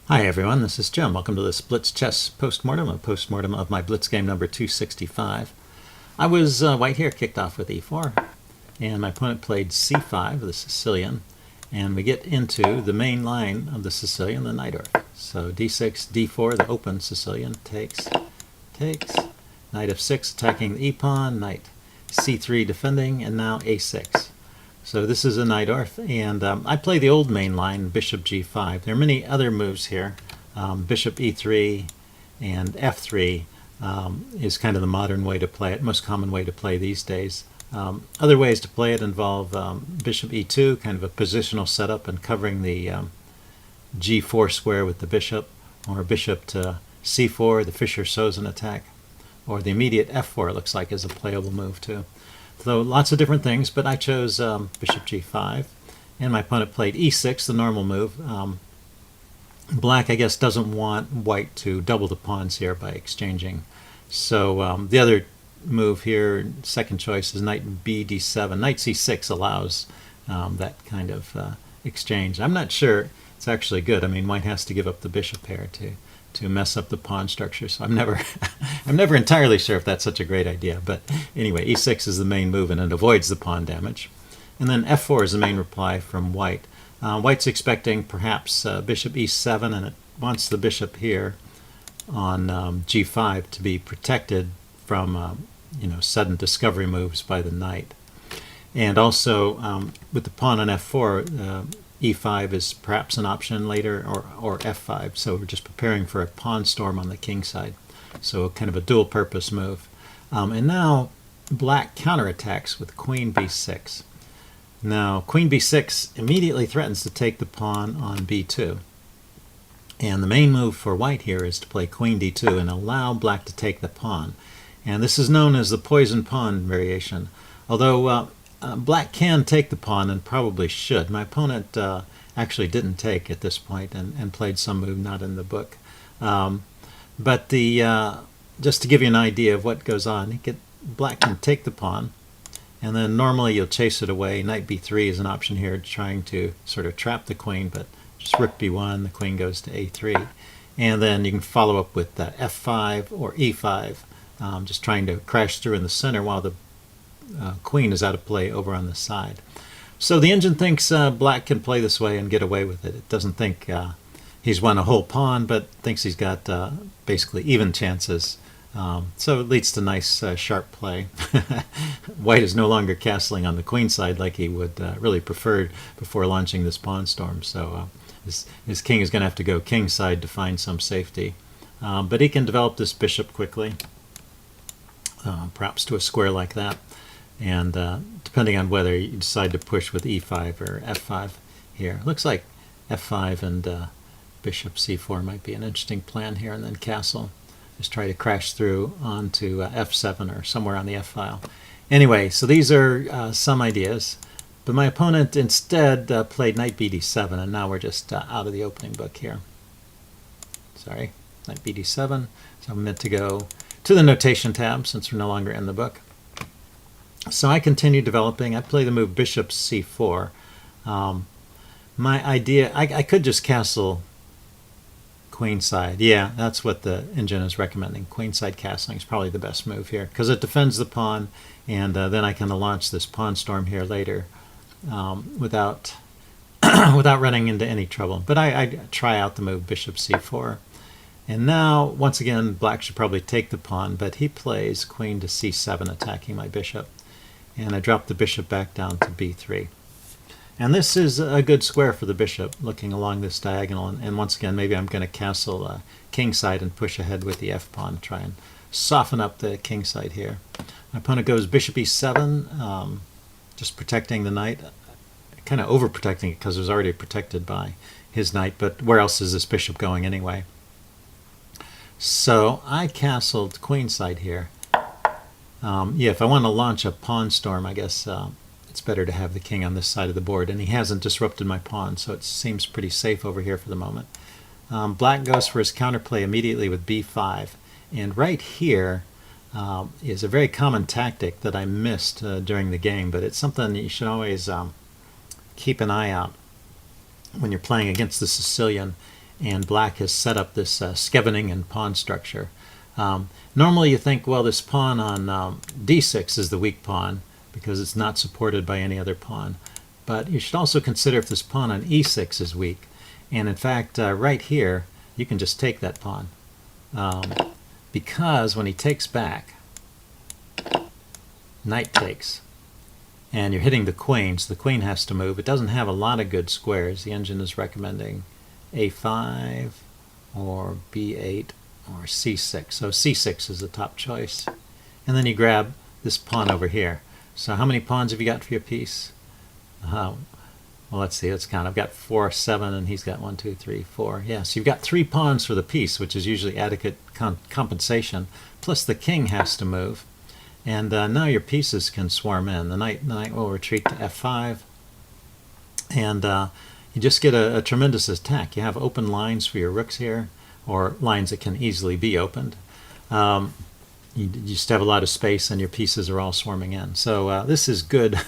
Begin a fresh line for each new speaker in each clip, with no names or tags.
Hi everyone, this is Jim. Welcome to this Blitz chess postmortem, a postmortem of my Blitz game number 265. I was white here, kicked off with e4, and my opponent played c5, the Sicilian, and we get into the main line of the Sicilian, the Najdorf. So d6, d4, the open Sicilian, takes, knight f6 attacking the e-pawn, knight c3 defending, and now a6. So this is a Najdorf, and I play the old main line, bishop g5. There are many other moves here. Bishop e3 and f3 is kind of the modern way to play it, most common way to play these days. Other ways to play it involve bishop e2, kind of a positional setup and covering the g4 square with the bishop, or bishop to c4, the Fischer-Sozin attack, or the immediate f4, it looks like, is a playable move too. So lots of different things, but I chose bishop g5, and my opponent played e6, the normal move. Black, I guess, doesn't want white to double the pawns here by exchanging. So the other move here, second choice, is knight b d7. Knight c6 allows that kind of exchange. I'm not sure it's actually good. I mean, white has to give up the bishop pair to mess up the pawn structure. So I'm never entirely sure if that's such a great idea. But anyway, e6 is the main move, and it avoids the pawn damage. And then f4 is the main reply from white. White's expecting perhaps bishop e7, and it wants the bishop here on g5 to be protected from sudden discovery moves by the knight. And also with the pawn on f4, e5 is perhaps an option later, or f5. So we're just preparing for a pawn storm on the king side. So kind of a dual purpose move. And now black counterattacks with queen b6. Now queen b6 immediately threatens to take the pawn on b2. And the main move for white here is to play queen d2 and allow black to take the pawn. And this is known as the poison pawn variation. Although black can take the pawn, and probably should. My opponent actually didn't take at this point and played some move not in the book. But just to give you an idea of what goes on, black can take the pawn, and then normally you'll chase it away. Knight b3 is an option here, trying to sort of trap the queen, but just rook b1, the queen goes to a3. And then you can follow up with f5 or e5, just trying to crash through in the center while the queen is out of play over on the side. So the engine thinks black can play this way and get away with it. It doesn't think he's won a whole pawn, but thinks he's got basically even chances. So it leads to nice sharp play. White is no longer castling on the queen side like he would really preferred before launching this pawn storm. So his king is going to have to go king side to find some safety. But he can develop this bishop quickly, perhaps to a square like that. And depending on whether you decide to push with e5 or f5 here. Looks like f5 and bishop c4 might be an interesting plan here, and then castle. Just try to crash through onto f7 or somewhere on the f file. Anyway, so these are some ideas. But my opponent instead played knight bd7, and now we're just out of the opening book here. Sorry, knight bd7. So I'm meant to go to the notation tab since we're no longer in the book. So I continue developing. I play the move bishop c4. My idea, I could just castle queenside. Yeah, that's what the engine is recommending. Queenside castling is probably the best move here, because it defends the pawn, and then I can launch this pawn storm here later without without running into any trouble. But I try out the move bishop c4. And now, once again, black should probably take the pawn, but he plays queen to c7, attacking my bishop. And I drop the bishop back down to b3. And this is a good square for the bishop, looking along this diagonal. And once again, maybe I'm going to castle king side and push ahead with the f-pawn, try and soften up the king side here. My opponent goes bishop e7, just protecting the knight, kind of overprotecting it because it was already protected by his knight, but where else is this bishop going anyway? So I castled queenside here. Yeah, if I want to launch a pawn storm, I guess it's better to have the king on this side of the board, and he hasn't disrupted my pawn, so it seems pretty safe over here for the moment. Black goes for his counterplay immediately with b5, and right here is a very common tactic that I missed during the game, but it's something you should always keep an eye out when you're playing against the Sicilian, and black has set up this Scheveningen pawn structure. Normally you think, well, this pawn on d6 is the weak pawn because it's not supported by any other pawn. But you should also consider if this pawn on e6 is weak. And in fact, right here, you can just take that pawn. Because when he takes back, knight takes. And you're hitting the queen, so the queen has to move. It doesn't have a lot of good squares. The engine is recommending a5 or b8 or c6. So c6 is the top choice. And then you grab this pawn over here. So how many pawns have you got for your piece? Well, let's see, let's count. I've got 4, 7, and he's got 1, 2, 3, 4. Yeah, so you've got 3 pawns for the piece, which is usually adequate compensation. Plus the king has to move. And now your pieces can swarm in. The knight will retreat to f5. And you just get a tremendous attack. You have open lines for your rooks here, or lines that can easily be opened. You just have a lot of space, and your pieces are all swarming in. So this is good.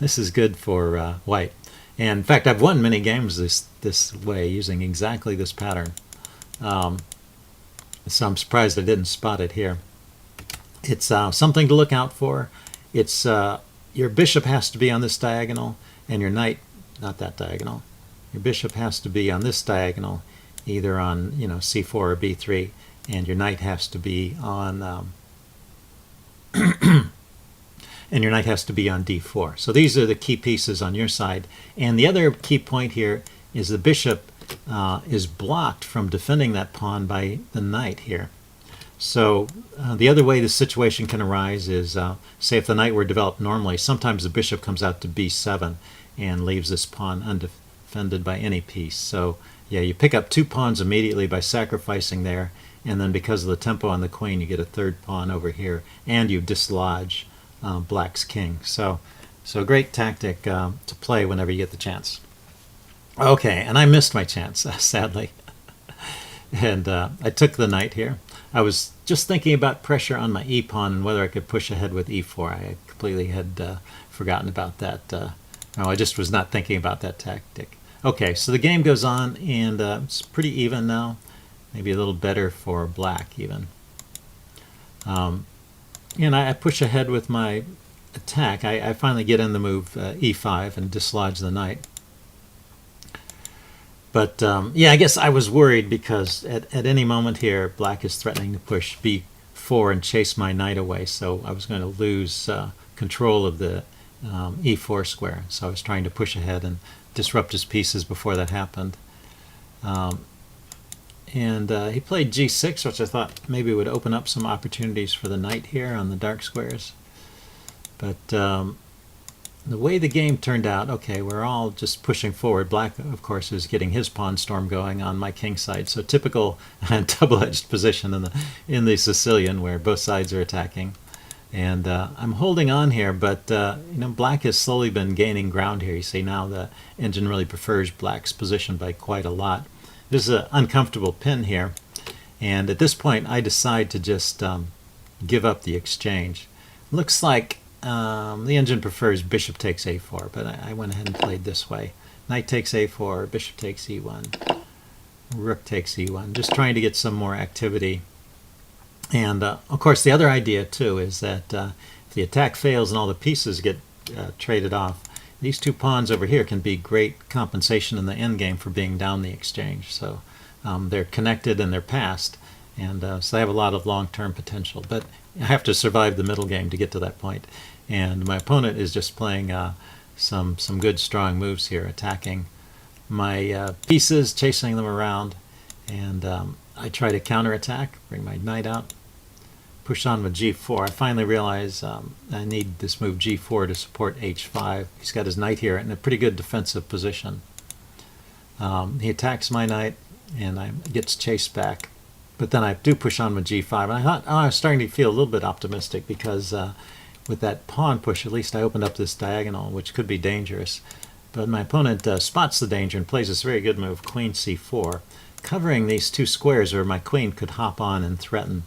This is good for white. And in fact, I've won many games this way using exactly this pattern. So I'm surprised I didn't spot it here. It's something to look out for. It's your bishop has to be on this diagonal, and your knight, not that diagonal. Your bishop has to be on this diagonal, either on c4 or b3, and your knight has to be on and your knight has to be on d4. So these are the key pieces on your side. And the other key point here is the bishop is blocked from defending that pawn by the knight here. So the other way the situation can arise is, say if the knight were developed normally, sometimes the bishop comes out to b7 and leaves this pawn undefended by any piece. So yeah, you pick up 2 pawns immediately by sacrificing there, and then because of the tempo on the queen, you get a 3rd pawn over here, and you dislodge black's king. So a great tactic to play whenever you get the chance. Okay, and I missed my chance, sadly. And I took the knight here. I was just thinking about pressure on my e-pawn and whether I could push ahead with e4. I completely had forgotten about that. No, I just was not thinking about that tactic. Okay, so the game goes on, and it's pretty even now. Maybe a little better for black even. And I push ahead with my attack. I finally get in the move e5 and dislodge the knight. But yeah, I guess I was worried because at any moment here, black is threatening to push b4 and chase my knight away. So I was going to lose control of the e4 square. So I was trying to push ahead and disrupt his pieces before that happened. And he played g6, which I thought maybe would open up some opportunities for the knight here on the dark squares. But the way the game turned out, okay, we're all just pushing forward. Black, of course, is getting his pawn storm going on my king side. So typical double-edged position in the Sicilian, where both sides are attacking. And I'm holding on here, but black has slowly been gaining ground here. You see now the engine really prefers black's position by quite a lot. There's an uncomfortable pin here, and at this point I decide to just give up the exchange. Looks like the engine prefers bishop takes a4, but I went ahead and played this way. Knight takes a4, bishop takes e1, rook takes e1, just trying to get some more activity. And of course the other idea too is that if the attack fails and all the pieces get traded off, these 2 pawns over here can be great compensation in the endgame for being down the exchange. So they're connected and they're passed, and so they have a lot of long-term potential. But I have to survive the middle game to get to that point. And my opponent is just playing some good strong moves here, attacking my pieces, chasing them around, and I try to counterattack, bring my knight out, push on with g4. I finally realize I need this move g4 to support h5. He's got his knight here in a pretty good defensive position. He attacks my knight, and I gets chased back. But then I do push on with g5. And I thought, I was starting to feel a little bit optimistic because with that pawn push, at least I opened up this diagonal, which could be dangerous. But my opponent spots the danger and plays this very good move, queen c4, covering these 2 squares where my queen could hop on and threaten.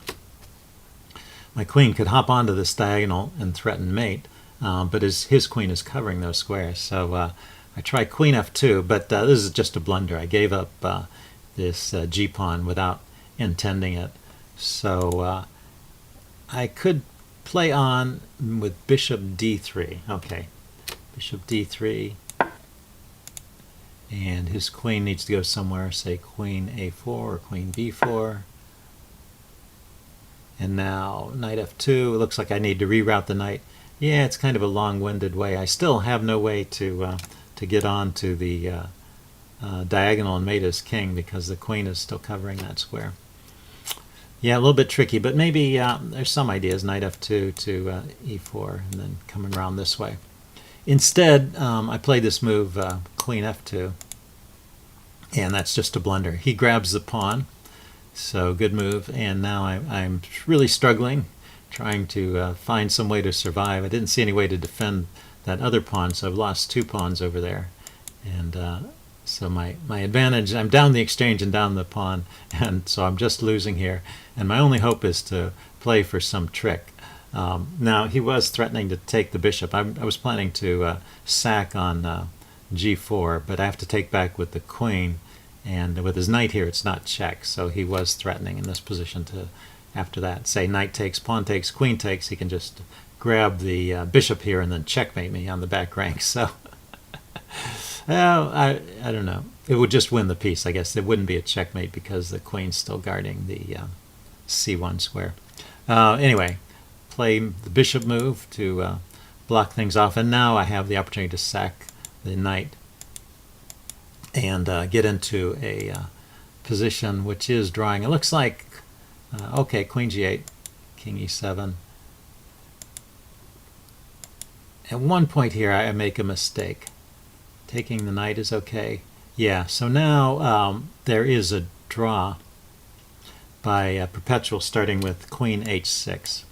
My queen could hop onto this diagonal and threaten mate, but his queen is covering those squares. So I I try queen f2, but this is just a blunder. I gave up this g-pawn without intending it. So I could play on with bishop d3. Okay, bishop d3. And his queen needs to go somewhere, say queen a4 or queen b4. And now knight f2. It looks like I need to reroute the knight. Yeah, it's kind of a long-winded way. I still have no way to get on to the diagonal and mate his king because the queen is still covering that square. Yeah, a little bit tricky, but maybe there's some ideas. Knight f2 to e4 and then coming around this way. Instead, I played this move, queen f2, and that's just a blunder. He grabs the pawn, so good move, and now I'm really struggling, trying to find some way to survive. I didn't see any way to defend that other pawn, so I've lost 2 pawns over there. And so my advantage, I'm down the exchange and down the pawn, and so I'm just losing here. And my only hope is to play for some trick. Now, he was threatening to take the bishop. I was planning to sack on g4, but I have to take back with the queen. And with his knight here, it's not check, so he was threatening in this position to, after that, say knight takes, pawn takes, queen takes. He can just grab the bishop here and then checkmate me on the back rank. So, well, I don't know. It would just win the piece, I guess. It wouldn't be a checkmate because the queen's still guarding the c1 square. Anyway, play the bishop move to block things off, and now I have the opportunity to sack the knight and get into a position which is drawing. It looks like, okay, queen g8, king e7. At one point here, I make a mistake. Taking the knight is okay. Yeah, so now there is a draw by perpetual starting with queen h6.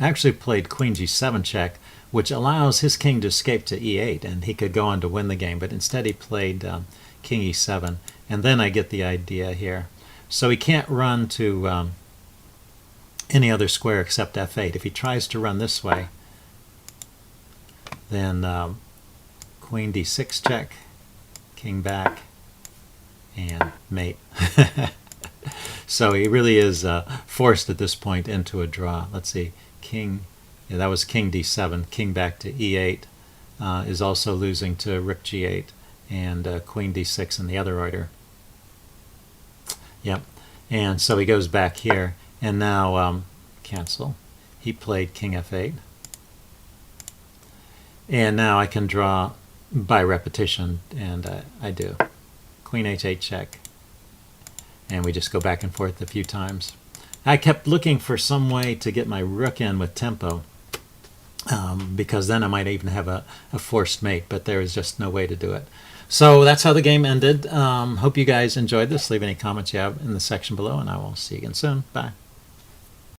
I actually played queen g7 check, which allows his king to escape to e8, and he could go on to win the game, but instead he played king e7, and then I get the idea here. So he can't run to any other square except f8. If he tries to run this way, then queen d6 check, king back, and mate. So he really is forced at this point into a draw. Let's see, king, yeah, that was king d7, king back to e8 is also losing to rook g8, and queen d6 in the other order. Yep, and so he goes back here, and now cancel. He played king f8. And now I can draw by repetition, and I do. Queen h8 check. And we just go back and forth a few times. I kept looking for some way to get my rook in with tempo, because then I might even have a forced mate, but there is just no way to do it. So that's how the game ended. Hope you guys enjoyed this. Leave any comments you have in the section below, and I will see you again soon. Bye.